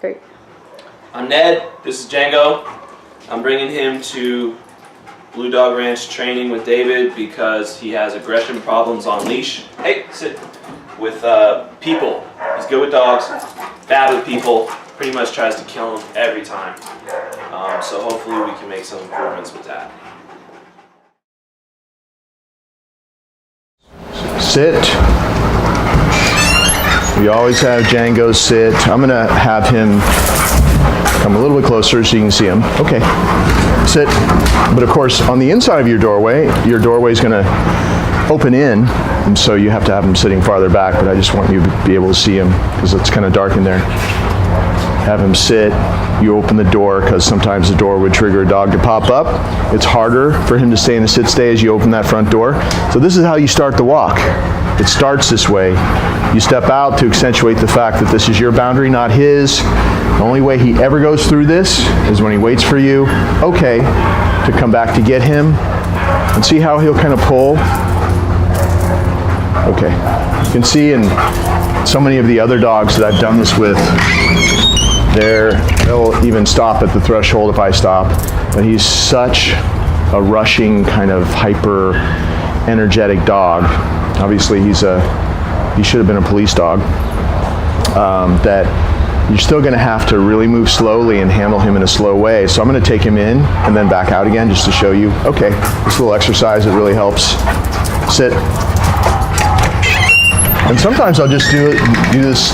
Great. I'm Ned. This is Django. I'm bringing him to Blue Dog Ranch training with David because he has aggression problems on leash. Hey, sit. With people. He's good with dogs, bad with people, pretty much tries to kill them every time. So hopefully we can make some improvements with that. Sit. We always have Django sit. I'm gonna have him come a little bit closer so you can see him. Okay, sit. But of course, on the inside of your doorway is gonna open in, and so you have to have him sitting farther back, but I just want you to be able to see him because it's kind of dark in there. Have him sit. You open the door because sometimes the door would trigger a dog to pop up. It's harder for him to stay in the sit stay as you open that front door. So this is how you start the walk. It starts this way. You step out to accentuate the fact that this is your boundary, not his. The only way he ever goes through this is when he waits for you, okay, to come back to get him. And see how he'll kind of pull. Okay, you can see in so many of the other dogs that I've done this with, they'll even stop at the threshold if I stop, but he's such a rushing kind of hyper energetic dog. Obviously he should have been a police dog, that you're still gonna have to really move slowly and handle him in a slow way. So I'm gonna take him in and then back out again just to show you, okay, this little exercise, it really helps. Sit. And sometimes I'll just do this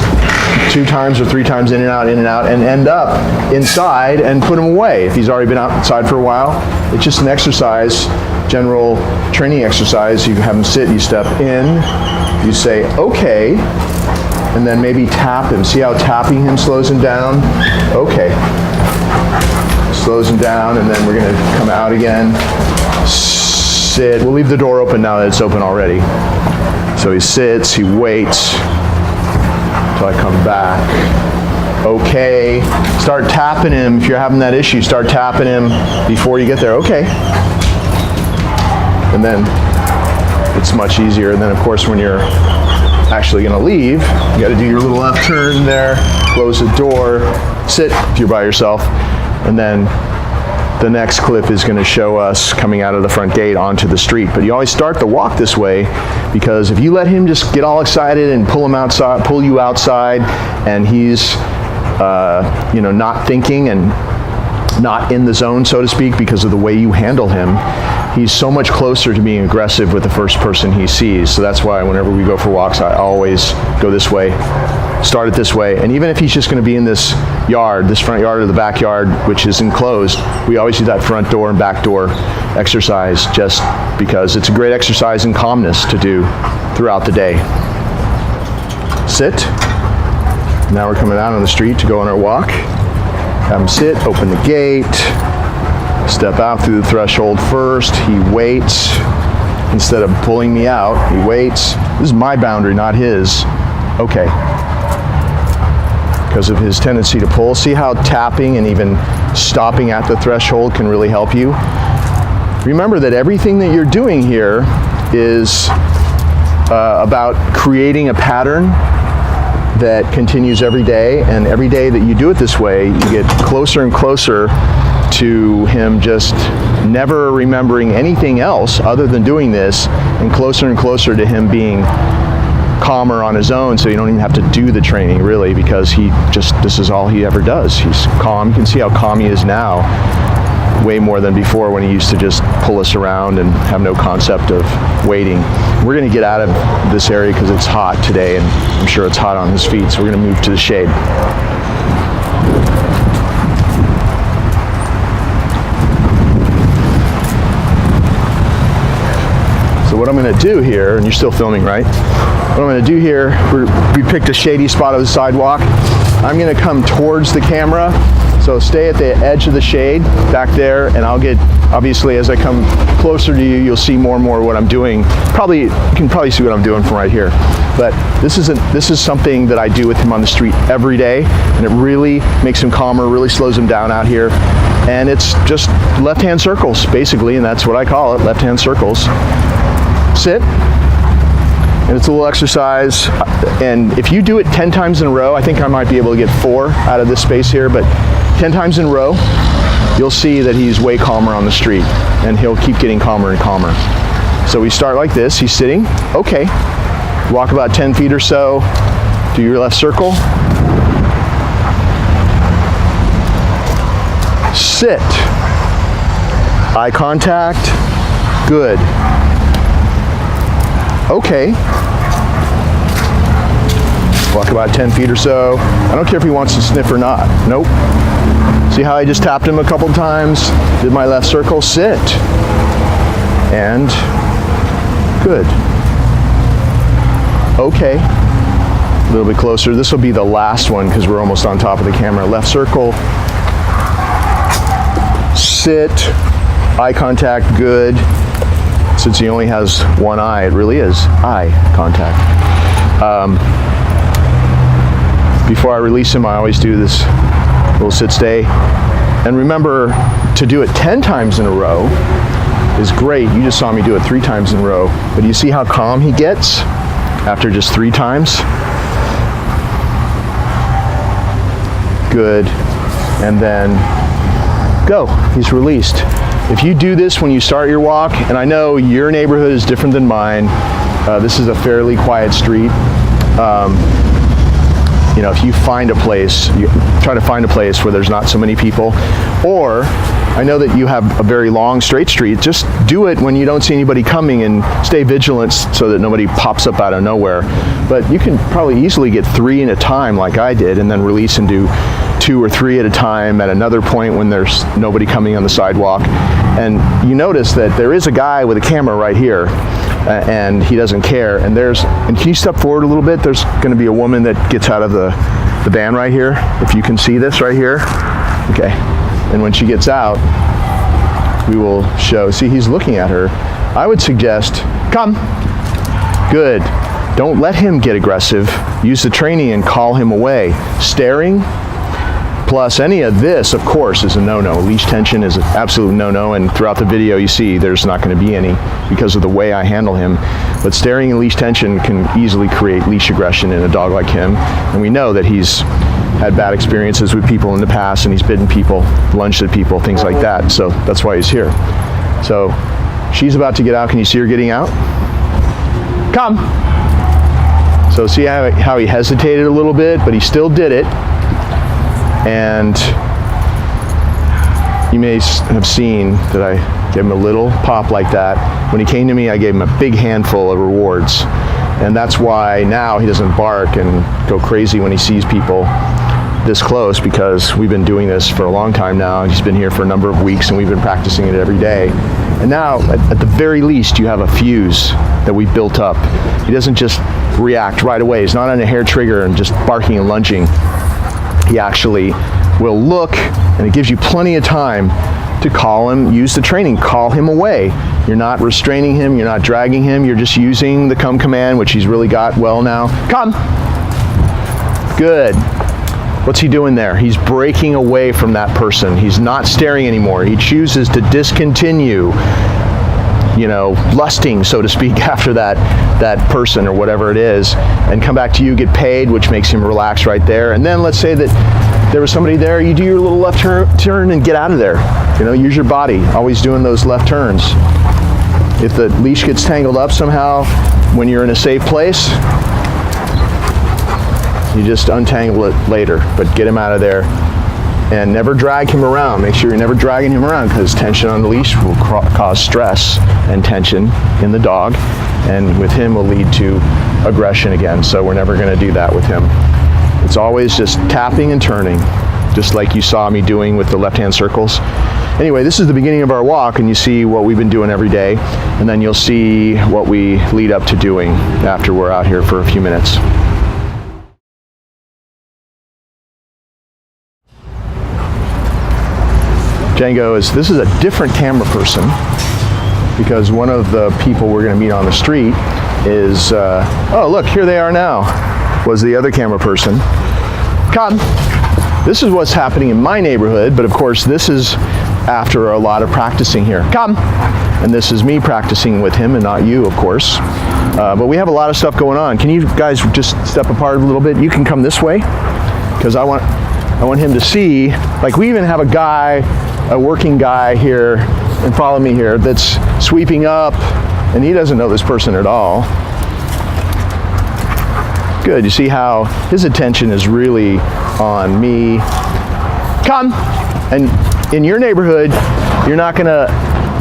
2 times or 3 times in and out, and end up inside and put him away if he's already been outside for a while. It's just an exercise, general training exercise. You have him sit, you step in, you say, okay, and then maybe tap him. See how tapping him slows him down? Okay. Slows him down, and then we're gonna come out again. Sit. We'll leave the door open now that it's open already. So he sits, he waits until I come back. Okay. Start tapping him. If you're having that issue, start tapping him before you get there. Okay. And then it's much easier. And then, of course, when you're actually going to leave, you got to do your little left turn there, close the door, sit if you're by yourself, and then the next clip is going to show us coming out of the front gate onto the street. But you always start the walk this way because if you let him just get all excited and pull you outside, and he's not thinking and not in the zone, so to speak, because of the way you handle him, he's so much closer to being aggressive with the first person he sees. So that's why whenever we go for walks, I always go this way, start it this way. And even if he's just going to be in this yard, this front yard or the backyard, which is enclosed, we always do that front door and back door exercise just because it's a great exercise in calmness to do throughout the day. Sit. Now we're coming out on the street to go on our walk. Have him sit, open the gate, step out through the threshold first. He waits. Instead of pulling me out, he waits. This is my boundary, not his. Okay. Because of his tendency to pull. See how tapping and even stopping at the threshold can really help you? Remember that everything that you're doing here is about creating a pattern that continues every day, and every day that you do it this way, you get closer and closer to him just never remembering anything else other than doing this, and closer to him being calmer on his own, so you don't even have to do the training really, because this is all he ever does. He's calm. You can see how calm he is now, way more than before when he used to just pull us around and have no concept of waiting. We're going to get out of this area because it's hot today, and I'm sure it's hot on his feet, so we're going to move to the shade. So what I'm going to do here, and you're still filming, right? What I'm going to do here, we picked a shady spot of the sidewalk. I'm going to come towards the camera, so stay at the edge of the shade back there, and I'll get, obviously as I come closer to you, you'll see more and more what I'm doing. You can probably see what I'm doing from right here. But this is something that I do with him on the street every day, and it really makes him calmer, really slows him down out here. And it's just left-hand circles, basically, and that's what I call it, left-hand circles. Sit. and it's a little exercise. And if you do it 10 times in a row, I think I might be able to get 4 out of this space here, but 10 times in a row, you'll see that he's way calmer on the street, and he'll keep getting calmer and calmer. So we start like this. He's sitting. Okay. Walk about 10 feet or so. Do your left circle. Sit. Eye contact. Good. Okay. Walk about 10 feet or so. I don't care if he wants to sniff or not. Nope. See how I just tapped him a couple times? Did my left circle. Sit. And good. Okay. A little bit closer. This will be the last one because we're almost on top of the camera. Left circle. Sit. Eye contact. Good. Since he only has one eye, it really is eye contact. Before I release him, I always do this little sit stay. And remember, to do it 10 times in a row is great. You just saw me do it 3 times in a row. But do you see how calm he gets after just 3 times? Good. And then go. He's released. If you do this when you start your walk, and I know your neighborhood is different than mine, this is a fairly quiet street. You know, if you find a place, you try to find a place where there's not so many people, or I know that you have a very long straight street, just do it when you don't see anybody coming and stay vigilant so that nobody pops up out of nowhere. But you can probably easily get 3 at a time like I did, and then release and do 2 or 3 at a time at another point when there's nobody coming on the sidewalk. And you notice that there is a guy with a camera right here, and he doesn't care. And can you step forward a little bit? There's going to be a woman that gets out of the van right here. If you can see this right here. Okay. And when she gets out, we will show. See, he's looking at her. I would suggest, come. Good. Don't let him get aggressive. Use the training and call him away. Staring, plus any of this, of course, is a no-no. Leash tension is an absolute no-no, and throughout the video you see there's not going to be any because of the way I handle him. But staring and leash tension can easily create leash aggression in a dog like him, and we know that he's had bad experiences with people in the past, and he's bitten people, lunged at people, things like that. So that's why he's here. So she's about to get out. Can you see her getting out? Come. So see how he hesitated a little bit, but he still did it. And you may have seen that I gave him a little pop like that. When he came to me, I gave him a big handful of rewards. And that's why now he doesn't bark and go crazy when he sees people this close, because we've been doing this for a long time now. He's been here for a number of weeks, and we've been practicing it every day. And now, at the very least, you have a fuse that we built up. He doesn't just react right away. He's not on a hair trigger and just barking and lunging. He actually will look, and it gives you plenty of time to call him, use the training, call him away. You're not restraining him, you're not dragging him, you're just using the come command, which he's really got well now. Come. Good. What's he doing there? He's breaking away from that person. He's not staring anymore. He chooses to discontinue, lusting, so to speak, after that person or whatever it is, and come back to you, get paid, which makes him relax right there. And then let's say that there was somebody there, you do your little left turn and get out of there. Use your body, always doing those left turns. If the leash gets tangled up somehow when you're in a safe place, you just untangle it later, but get him out of there. And never drag him around. Make sure you're never dragging him around, because tension on the leash will cause stress and tension in the dog, and with him will lead to aggression again. So we're never going to do that with him. It's always just tapping and turning, just like you saw me doing with the left-hand circles. Anyway, this is the beginning of our walk, and you see what we've been doing every day, and then you'll see what we lead up to doing after we're out here for a few minutes. Django this is a different camera person, because one of the people we're going to meet on the street is, oh look, here they are now, was the other camera person. Come. This is what's happening in my neighborhood, but of course this is after a lot of practicing here. Come. and this is me practicing with him and not you, of course. But we have a lot of stuff going on. Can you guys just step apart a little bit? You can come this way, because I want him to see, like we even have a working guy here, and follow me here, that's sweeping up, and he doesn't know this person at all. Good, you see how his attention is really on me. Come! And in your neighborhood, you're not gonna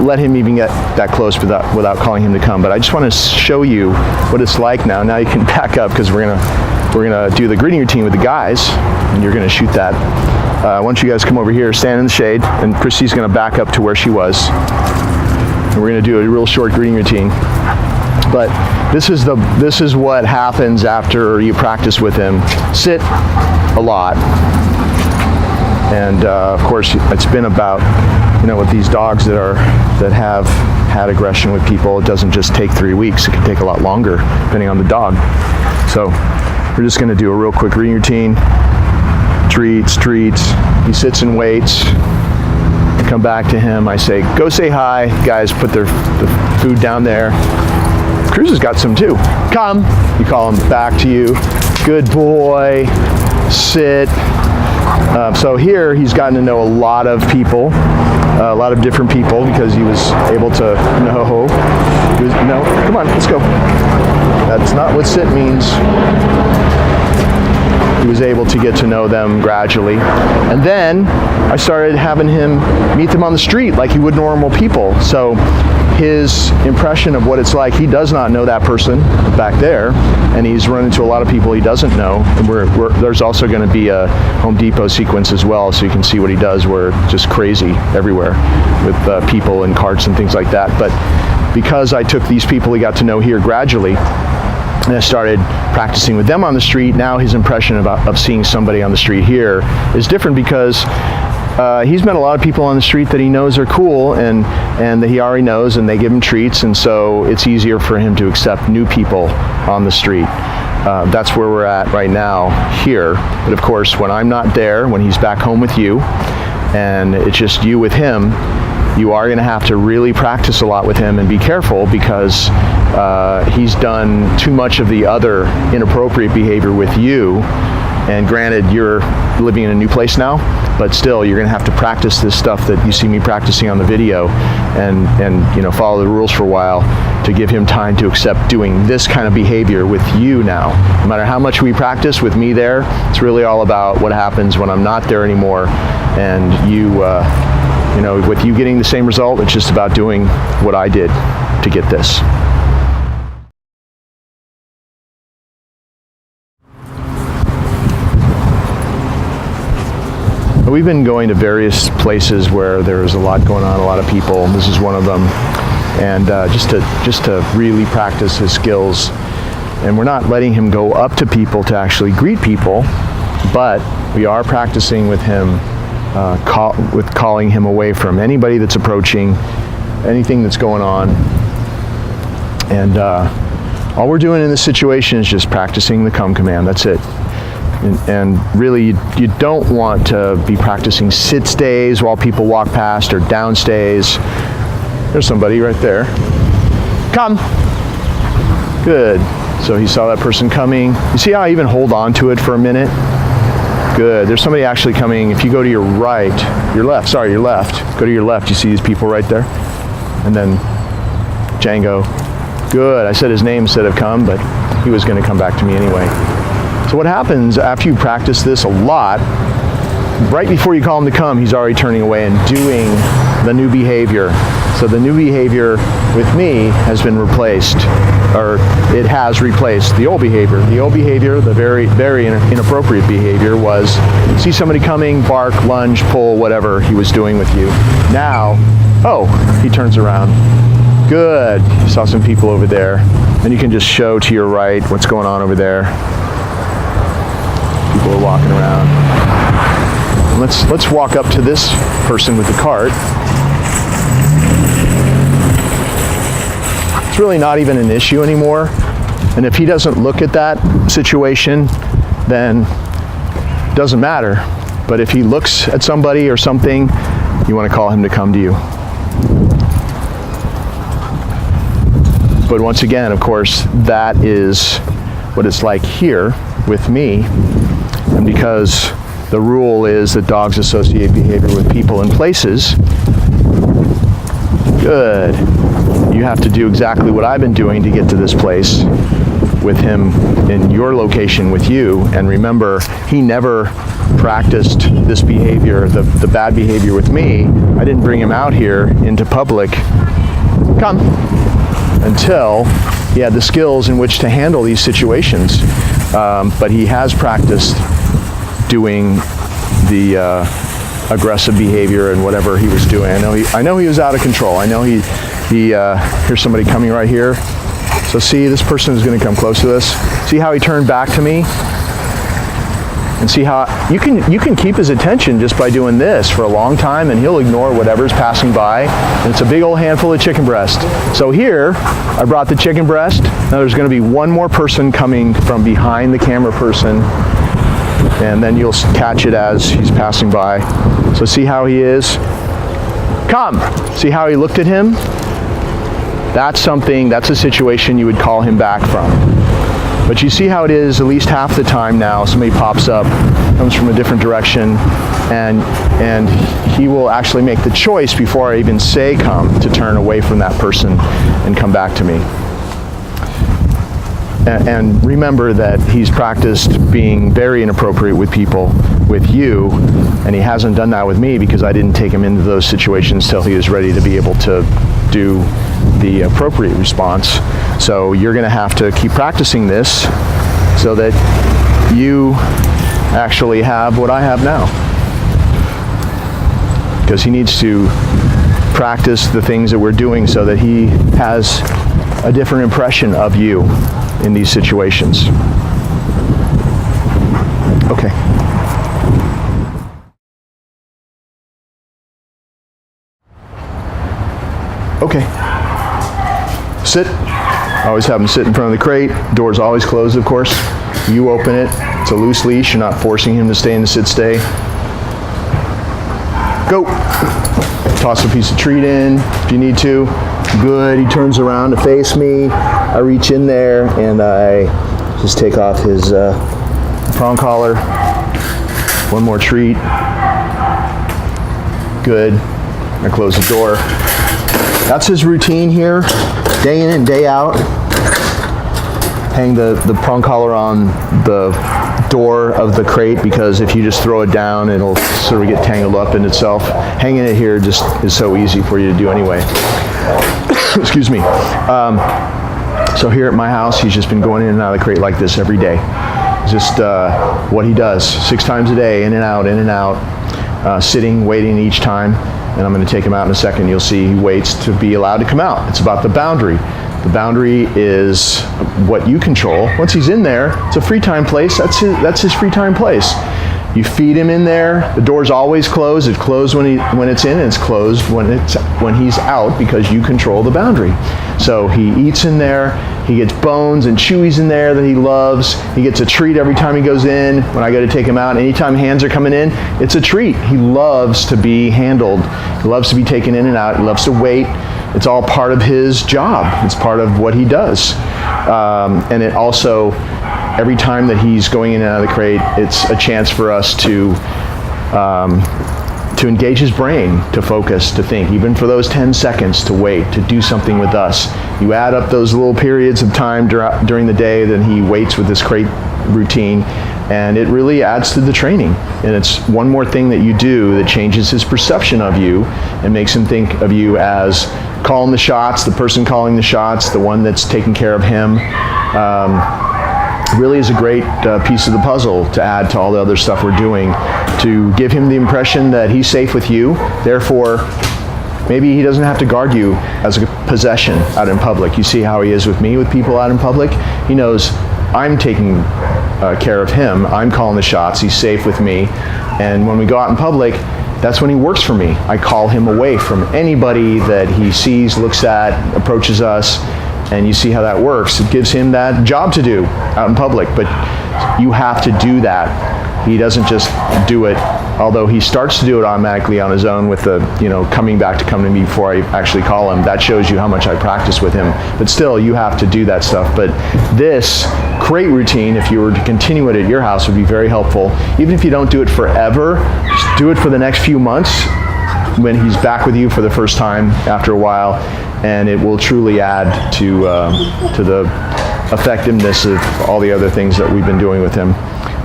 let him even get that close without calling him to come. But I just want to show you what it's like now. Now you can back up, because we're gonna do the greeting routine with the guys, and you're gonna shoot that. Why don't you guys come over here, stand in the shade, and Christy's gonna back up to where she was. And we're gonna do a real short greeting routine. But this is what happens after you practice with him. Sit a lot. And of course, it's been about, with these dogs that have had aggression with people, it doesn't just take 3 weeks. It can take a lot longer, depending on the dog. So we're just going to do a real quick greeting routine. Treats. He sits and waits. I come back to him. I say, go say hi. Guys put the food down there. Cruz has got some too. Come. You call him back to you. Good boy. Sit. So here he's gotten to know a lot of people, a lot of different people, because he was able to know. No, come on, let's go. That's not what sit means. He was able to get to know them gradually. And then I started having him meet them on the street like he would normal people. So his impression of what it's like, he does not know that person back there, and he's run into a lot of people he doesn't know. And there's also going to be a Home Depot sequence as well, so you can see what he does. We're just crazy everywhere with people and carts and things like that. But because I took these people he got to know here gradually, and I started practicing with them on the street, now his impression of seeing somebody on the street here is different, because he's met a lot of people on the street that he knows are cool and that he already knows, and they give him treats, and so it's easier for him to accept new people on the street. That's where we're at right now here. But of course, when I'm not there, when he's back home with you, and it's just you with him, you are going to have to really practice a lot with him and be careful, because he's done too much of the other inappropriate behavior with you. And granted, you're living in a new place now, but still, you're going to have to practice this stuff that you see me practicing on the video, and follow the rules for a while to give him time to accept doing this kind of behavior with you now. No matter how much we practice with me there, it's really all about what happens when I'm not there anymore, and with you getting the same result, it's just about doing what I did to get this. We've been going to various places where there's a lot going on, a lot of people. This is one of them, and just to really practice his skills. And we're not letting him go up to people to actually greet people, but we are practicing with him, with calling him away from anybody that's approaching, anything that's going on. And all we're doing in this situation is just practicing the come command. That's it. And really, you don't want to be practicing sit stays while people walk past, or down stays. There's somebody right there. Come. Good. So he saw that person coming. You see how I even hold on to it for a minute? Good. There's somebody actually coming. If you go to your right, your left, go to your left, you see these people right there? And then Django. Good. I said his name instead of come, but he was going to come back to me anyway. So what happens after you practice this a lot, right before you call him to come, he's already turning away and doing the new behavior. So the new behavior with me has been replaced, or it has replaced the old behavior. The old behavior, the very, very inappropriate behavior, was see somebody coming, bark, lunge, pull, whatever he was doing with you. Now, he turns around. Good. You saw some people over there. And you can just show to your right what's going on over there. People are walking around. Let's walk up to this person with the cart. It's really not even an issue anymore. And if he doesn't look at that situation, then it doesn't matter. But if he looks at somebody or something, you want to call him to come to you. But once again, of course, that is what it's like here with me. And because the rule is that dogs associate behavior with people and places, good. You have to do exactly what I've been doing to get to this place with him in your location with you. And remember, he never practiced this behavior, the bad behavior with me. I didn't bring him out here into public, come, until he had the skills in which to handle these situations. But he has practiced doing the aggressive behavior and whatever he was doing. I know he was out of control. I know he here's somebody coming right here. So see, this person is going to come close to us. See how he turned back to me? And see how you can keep his attention just by doing this for a long time, and he'll ignore whatever's passing by. And it's a big old handful of chicken breast. So here, I brought the chicken breast. Now there's going to be one more person coming from behind the camera person, and then you'll catch it as he's passing by. So see how he is? Come! See how he looked at him? That's a situation you would call him back from. But you see how it is at least half the time now, somebody pops up, comes from a different direction, and he will actually make the choice before I even say come to turn away from that person and come back to me. And remember that he's practiced being very inappropriate with people, with you, and he hasn't done that with me because I didn't take him into those situations till he was ready to be able to do the appropriate response. So you're going to have to keep practicing this so that you actually have what I have now. Because he needs to practice the things that we're doing so that he has a different impression of you in these situations. Okay. Okay. Sit. I always have them sit in front of the crate. Door's always closed, of course. You open it. It's a loose leash. You're not forcing him to stay in the sit-stay. Go. Toss a piece of treat in if you need to. Good. He turns around to face me. I reach in there and I just take off his prong collar. One more treat. Good. I close the door. That's his routine here, day in and day out. Hang the prong collar on the door of the crate because if you just throw it down, it'll sort of get tangled up in itself. Hanging it here just is so easy for you to do anyway. Excuse me. So here at my house, he's just been going in and out of the crate like this every day. Just what he does, 6 times a day, in and out, sitting, waiting each time. And I'm going to take him out in a second. You'll see he waits to be allowed to come out. It's about the boundary. The boundary is what you control. Once he's in there, it's a free time place. That's his free time place. You feed him in there. The door's always closed. It's closed when it's in, and it's closed when he's out because you control the boundary. So he eats in there. He gets bones and chewies in there that he loves. He gets a treat every time he goes in. When I go to take him out, anytime hands are coming in, it's a treat. He loves to be handled. He loves to be taken in and out. He loves to wait. It's all part of his job. It's part of what he does. And it also, every time that he's going in and out of the crate, it's a chance for us to engage his brain, to focus, to think, even for those 10 seconds, to wait, to do something with us. You add up those little periods of time during the day that he waits with this crate routine, and it really adds to the training. And it's one more thing that you do that changes his perception of you and makes him think of you as calling the shots, the person calling the shots, the one that's taking care of him. Really is a great piece of the puzzle to add to all the other stuff we're doing to give him the impression that he's safe with you. Therefore, maybe he doesn't have to guard you as a possession out in public. You see how he is with me, with people out in public. He knows I'm taking care of him. I'm calling the shots. He's safe with me. And when we go out in public, that's when he works for me. I call him away from anybody that he sees, looks at, approaches us. And you see how that works. It gives him that job to do out in public, but you have to do that. He doesn't just do it although he starts to do it automatically on his own with the, coming back to come to me before I actually call him. That shows you how much I practice with him. But still, you have to do that stuff. But this crate routine, if you were to continue it at your house, would be very helpful. Even if you don't do it forever, just do it for the next few months when he's back with you for the first time after a while, and it will truly add to the effectiveness of all the other things that we've been doing with him.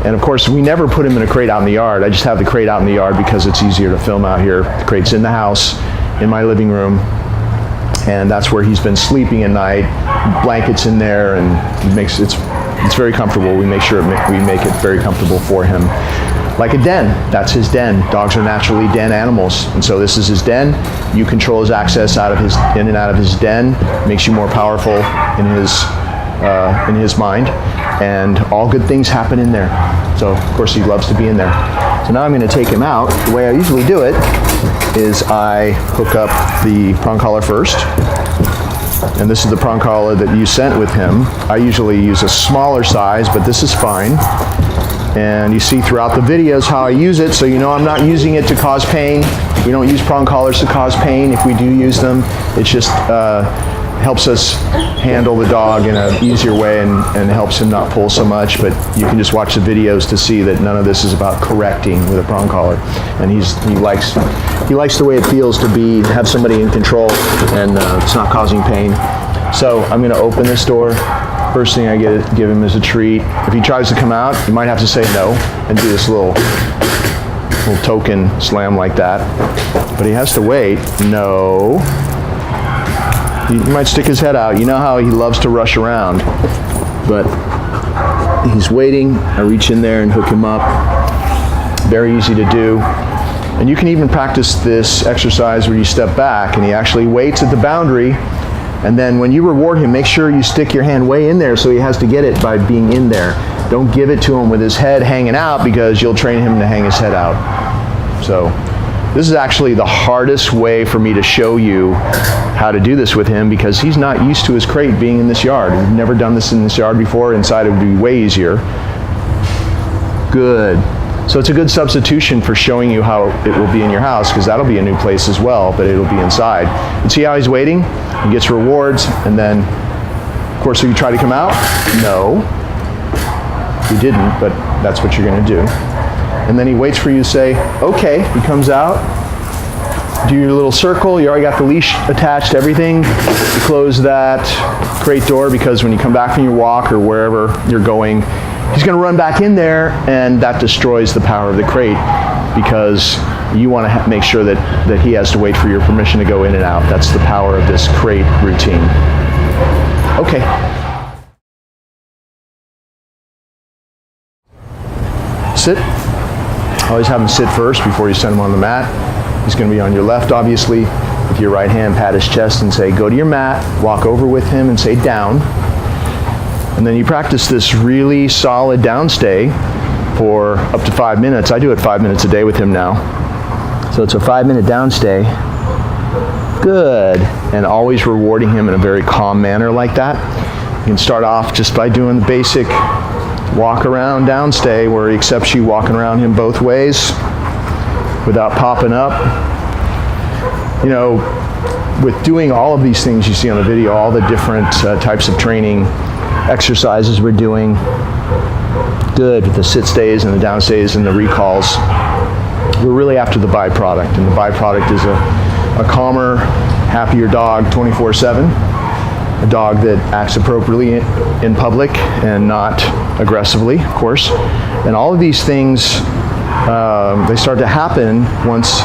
And of course, we never put him in a crate out in the yard. I just have the crate out in the yard because it's easier to film out here. The crate's in the house, in my living room, and that's where he's been sleeping at night. Blankets in there, and it's very comfortable. We make sure we make it very comfortable for him. Like a den, that's his den. Dogs are naturally den animals, and so this is his den. You control his access in and out of his den. Makes you more powerful in his mind, and all good things happen in there. So of course he loves to be in there. So now I'm going to take him out. The way I usually do it is I hook up the prong collar first, and this is the prong collar that you sent with him. I usually use a smaller size, but this is fine. And you see throughout the videos how I use it, so you know I'm not using it to cause pain. We don't use prong collars to cause pain. If we do use them, it just helps us handle the dog in an easier way and helps him not pull so much. But you can just watch the videos to see that none of this is about correcting with a prong collar. And he likes the way it feels to have somebody in control, and it's not causing pain. So I'm going to open this door. First thing I give him is a treat. If he tries to come out, you might have to say no and do this little token slam like that. But he has to wait. No. He might stick his head out. You know how he loves to rush around. But he's waiting. I reach in there and hook him up. Very easy to do. And you can even practice this exercise where you step back and he actually waits at the boundary. And then when you reward him, make sure you stick your hand way in there so he has to get it by being in there. Don't give it to him with his head hanging out, because you'll train him to hang his head out. So this is actually the hardest way for me to show you how to do this with him, because he's not used to his crate being in this yard. We've never done this in this yard before. Inside it would be way easier. Good. So it's a good substitution for showing you how it will be in your house, because that'll be a new place as well, but it'll be inside. And see how he's waiting? He gets rewards, and then, of course, if you try to come out, no. You didn't, but that's what you're going to do. And then he waits for you to say, okay. He comes out, do your little circle. You already got the leash attached, everything. You close that crate door, because when you come back from your walk or wherever you're going, he's going to run back in there, and that destroys the power of the crate, because you want to make sure that he has to wait for your permission to go in and out. That's the power of this crate routine. Okay. Sit. Always have him sit first before you send him on the mat. He's going to be on your left, obviously. With your right hand, pat his chest and say, go to your mat. Walk over with him and say, down. And then you practice this really solid downstay for up to 5 minutes. I do it 5 minutes a day with him now. So it's a 5-minute downstay. Good. And always rewarding him in a very calm manner like that. You can start off just by doing the basic walk around downstay, where he accepts you walking around him both ways without popping up. You know, with doing all of these things you see on the video, all the different types of training exercises we're doing, good, with the sit stays and the down stays and the recalls, we're really after the byproduct. And the byproduct is a calmer, happier dog 24/7, a dog that acts appropriately in public and not aggressively, of course. And all of these things, they start to happen once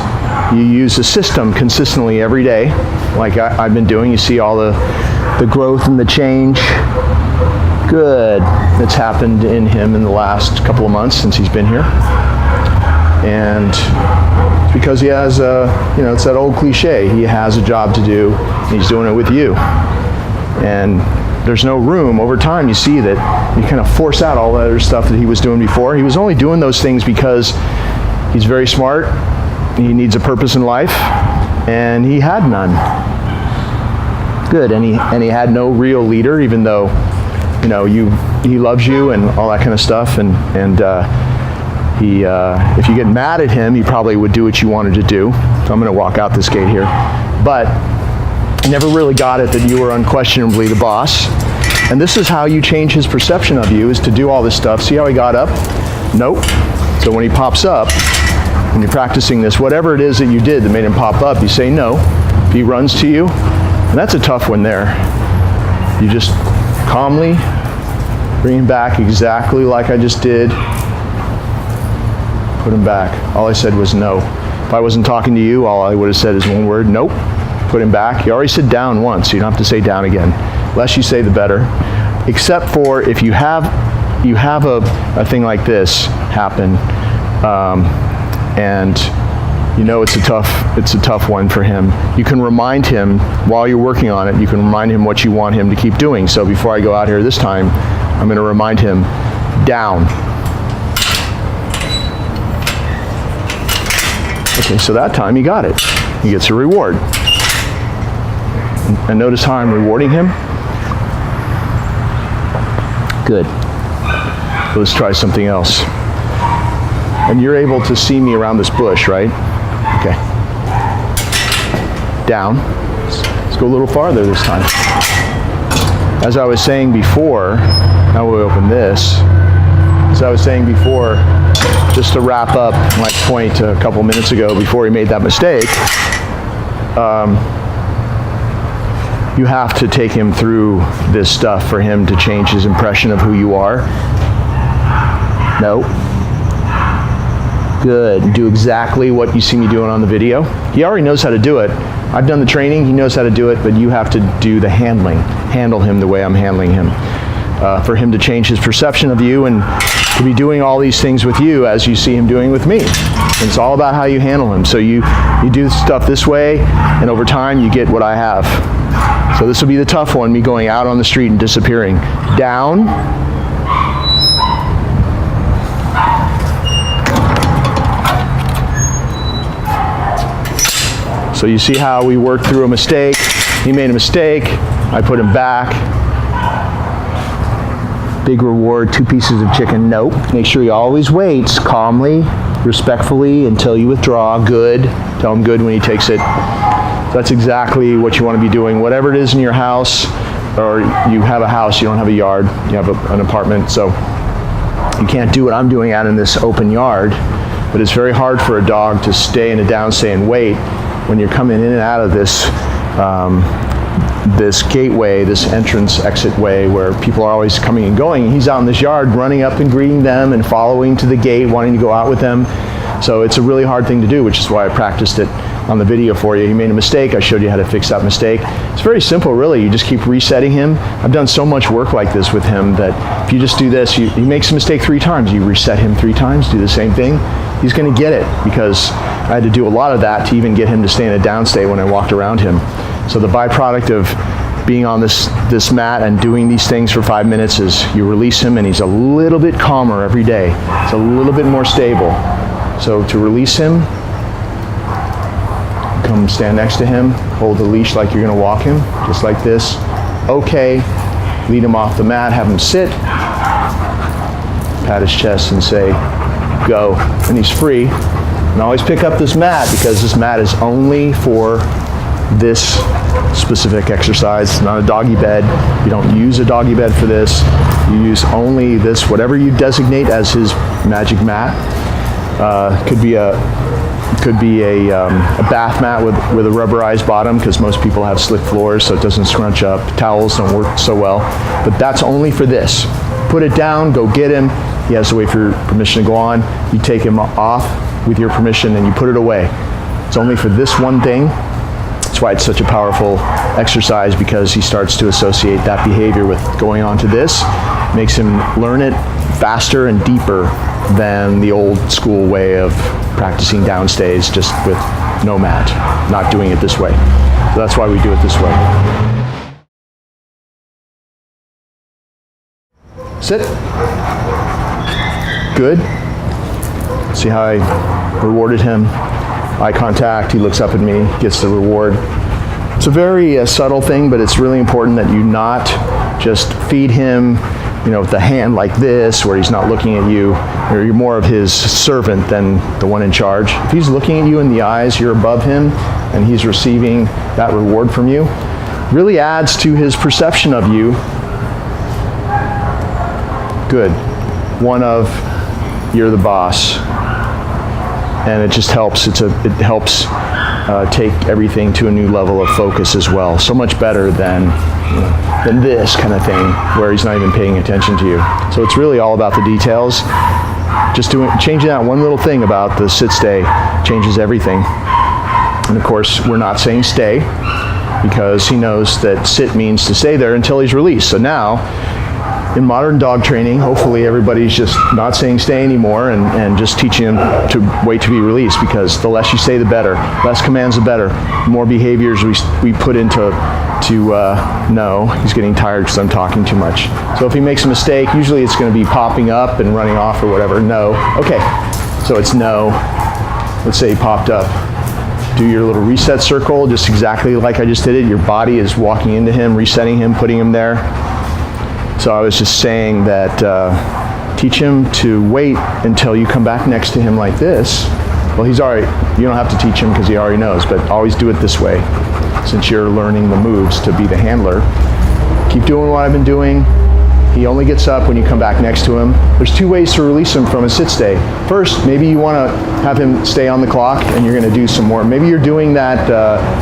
you use the system consistently every day, like I've been doing. You see all the growth and the change. Good. That's happened in him in the last couple of months since he's been here. And it's because he has it's that old cliche, he has a job to do, and he's doing it with you. And there's no room. Over time, you see that you kind of force out all the other stuff that he was doing before. He was only doing those things because he's very smart, he needs a purpose in life, and he had none. Good. And he had no real leader, even though he loves you and all that kind of stuff, and if you get mad at him, he probably would do what you wanted to do. So I'm going to walk out this gate here. But he never really got it that you were unquestionably the boss. And this is how you change his perception of you, is to do all this stuff. See how he got up? Nope. So when he pops up, when you're practicing this, whatever it is that you did that made him pop up, you say no. If he runs to you, and that's a tough one there. You just calmly bring him back exactly like I just did. Put him back. All I said was no. If I wasn't talking to you, all I would have said is one word, nope. Put him back. You already said down once, so you don't have to say down again. Less you say, the better. Except for if you have a thing like this happen, and you know it's a tough one for him. You can remind him while you're working on it. You can remind him what you want him to keep doing. So before I go out here this time, I'm going to remind him down. Okay, so that time he got it. He gets a reward. And notice how I'm rewarding him. Good. Let's try something else. And you're able to see me around this bush, right? Okay. Down. Let's go a little farther this time. As I was saying before, now we'll open this. As I was saying before, just to wrap up my point a couple minutes ago before he made that mistake, you have to take him through this stuff for him to change his impression of who you are. No. Good. Do exactly what you see me doing on the video. He already knows how to do it. I've done the training, he knows how to do it, but you have to do the handling. Handle him the way I'm handling him. For him to change his perception of you and to be doing all these things with you as you see him doing with me. It's all about how you handle him. So you do stuff this way, and over time you get what I have. So this will be the tough one, me going out on the street and disappearing. Down. So you see how we worked through a mistake. He made a mistake. I put him back. Big reward, 2 pieces of chicken. Nope. Make sure he always waits calmly, respectfully until you withdraw. Good. Tell him good when he takes it. That's exactly what you want to be doing. Whatever it is in your house, or you have a house, you don't have a yard, you have an apartment, so you can't do what I'm doing out in this open yard, but it's very hard for a dog to stay in a downstay and wait when you're coming in and out of this this gateway, this entrance exit way where people are always coming and going. He's out in this yard running up and greeting them and following to the gate, wanting to go out with them. So it's a really hard thing to do, which is why I practiced it on the video for you. He made a mistake. I showed you how to fix that mistake. It's very simple, really. You just keep resetting him. I've done so much work like this with him that if you just do this, he makes a mistake 3 times. You reset him 3 times, do the same thing. He's going to get it, because I had to do a lot of that to even get him to stay in a downstay when I walked around him. So the byproduct of being on this mat and doing these things for 5 minutes is you release him and he's a little bit calmer every day. It's a little bit more stable. So to release him, come stand next to him, hold the leash like you're going to walk him, just like this. Okay, lead him off the mat, have him sit, pat his chest and say, go, and he's free. And always pick up this mat, because this mat is only for this specific exercise. It's not a doggy bed. You don't use a doggy bed for this. You use only this, whatever you designate as his magic mat. Could be a bath mat with a rubberized bottom, because most people have slick floors so it doesn't scrunch up. Towels don't work so well, but that's only for this. Put it down, go get him. He has to wait for your permission to go on. You take him off with your permission and you put it away. It's only for this one thing. That's why it's such a powerful exercise, because he starts to associate that behavior with going on to this. Makes him learn it faster and deeper than the old school way of practicing downstays just with no mat, not doing it this way. So that's why we do it this way. Sit. Good. See how I rewarded him? Eye contact, he looks up at me, gets the reward. It's a very subtle thing, but it's really important that you not just feed him, with the hand like this, where he's not looking at you, or you're more of his servant than the one in charge. If he's looking at you in the eyes, you're above him, and he's receiving that reward from you, really adds to his perception of you. Good. One of, you're the boss. And it just helps. It helps take everything to a new level of focus as well. So much better than this kind of thing, where he's not even paying attention to you. So it's really all about the details. Just changing that one little thing about the sit-stay changes everything. And of course, we're not saying stay, because he knows that sit means to stay there until he's released. So now, in modern dog training, hopefully everybody's just not saying stay anymore and just teaching them to wait to be released, because the less you say, the better. Less commands, the better. The more behaviors we put into no, he's getting tired because I'm talking too much. So if he makes a mistake, usually it's going to be popping up and running off or whatever. No. Okay. So it's no. Let's say he popped up. Do your little reset circle, just exactly like I just did it. Your body is walking into him, resetting him, putting him there. So I was just saying that teach him to wait until you come back next to him like this. Well, he's already, you don't have to teach him because he already knows, but always do it this way, since you're learning the moves to be the handler. Keep doing what I've been doing. He only gets up when you come back next to him. There's two ways to release him from a sit stay. First, maybe you want to have him stay on the clock and you're going to do some more. Maybe you're doing that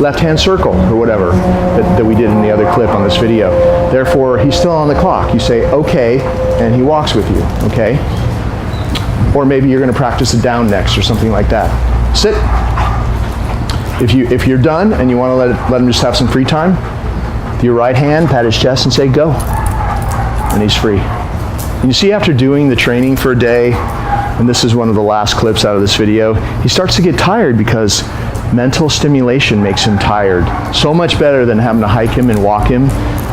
left-hand circle or whatever that we did in the other clip on this video. Therefore, he's still on the clock. You say, okay, and he walks with you, okay? Or maybe you're going to practice a down next or something like that. Sit. If you're done and you want to let him just have some free time, with your right hand, pat his chest and say, go. And he's free. You see, after doing the training for a day, and this is one of the last clips out of this video, he starts to get tired because mental stimulation makes him tired. So much better than having to hike him and walk him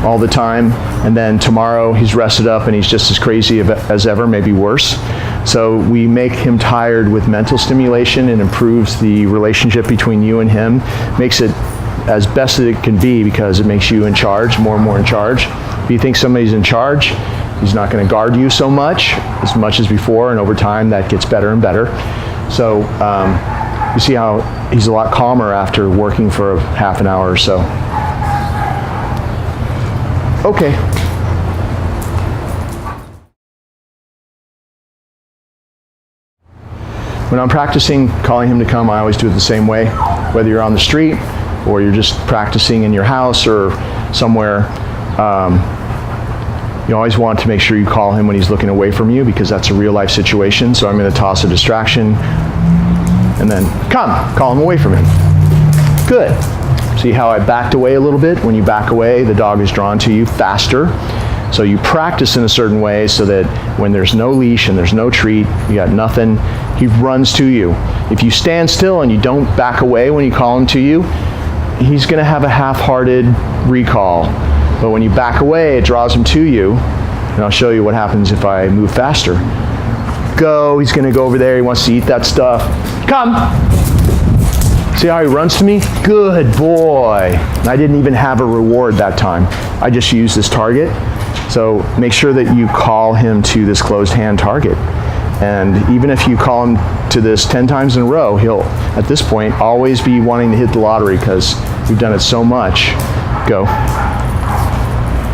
all the time, and then tomorrow he's rested up and he's just as crazy as ever, maybe worse. So we make him tired with mental stimulation. It improves the relationship between you and him, makes it as best as it can be because it makes you in charge, more and more in charge. If you think somebody's in charge, he's not going to guard you so much as before, and over time that gets better and better. So you see how he's a lot calmer after working for half an hour or so. Okay. When I'm practicing calling him to come, I always do it the same way. Whether you're on the street or you're just practicing in your house or somewhere, you always want to make sure you call him when he's looking away from you, because that's a real life situation. So I'm going to toss a distraction and then call him away from him. Good. See how I backed away a little bit? When you back away, the dog is drawn to you faster. So you practice in a certain way so that when there's no leash and there's no treat, you got nothing, he runs to you. If you stand still and you don't back away when you call him to you, he's going to have a half-hearted recall. But when you back away, it draws him to you. And I'll show you what happens if I move faster. Go, he's going to go over there, he wants to eat that stuff. Come! See how he runs to me? Good boy. And I didn't even have a reward that time. I just used this target. So make sure that you call him to this closed hand target. And even if you call him to this 10 times in a row, he'll, at this point, always be wanting to hit the lottery because we've done it so much. Go.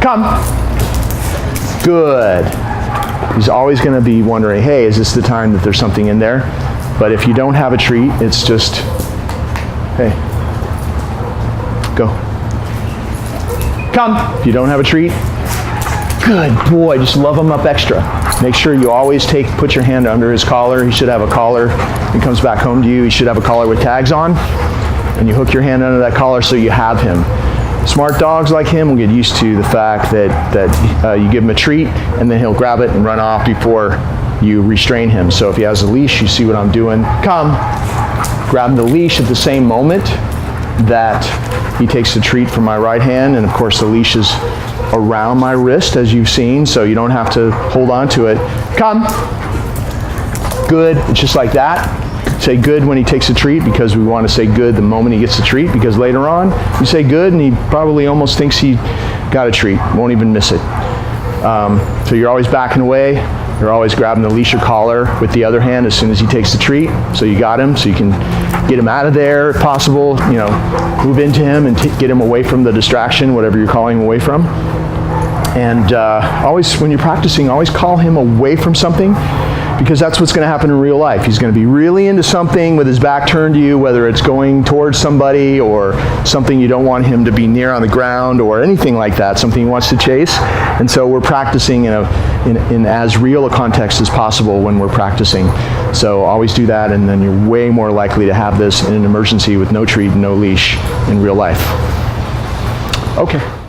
Come. Good. He's always going to be wondering, hey, is this the time that there's something in there? But if you don't have a treat, it's just, hey, go. Come. If you don't have a treat, good boy, just love him up extra. Make sure you always put your hand under his collar. He should have a collar. When he comes back home to you, he should have a collar with tags on. And you hook your hand under that collar so you have him. Smart dogs like him will get used to the fact that you give him a treat and then he'll grab it and run off before you restrain him. So if he has a leash, you see what I'm doing. Come. Grab the leash at the same moment that he takes the treat from my right hand, and of course the leash is around my wrist, as you've seen, so you don't have to hold on to it. Come. Good. It's just like that. Say good when he takes a treat, because we want to say good the moment he gets the treat, because later on you say good and he probably almost thinks he got a treat, won't even miss it. So you're always backing away. You're always grabbing the leash or collar with the other hand as soon as he takes the treat. So you got him, so you can get him out of there if possible, move into him and get him away from the distraction, whatever you're calling him away from. And always, when you're practicing, always call him away from something, because that's what's going to happen in real life. He's going to be really into something with his back turned to you, whether it's going towards somebody or something you don't want him to be near on the ground or anything like that, something he wants to chase. And so we're practicing in as real a context as possible when we're practicing. So always do that, and then you're way more likely to have this in an emergency with no treat and no leash in real life. Okay.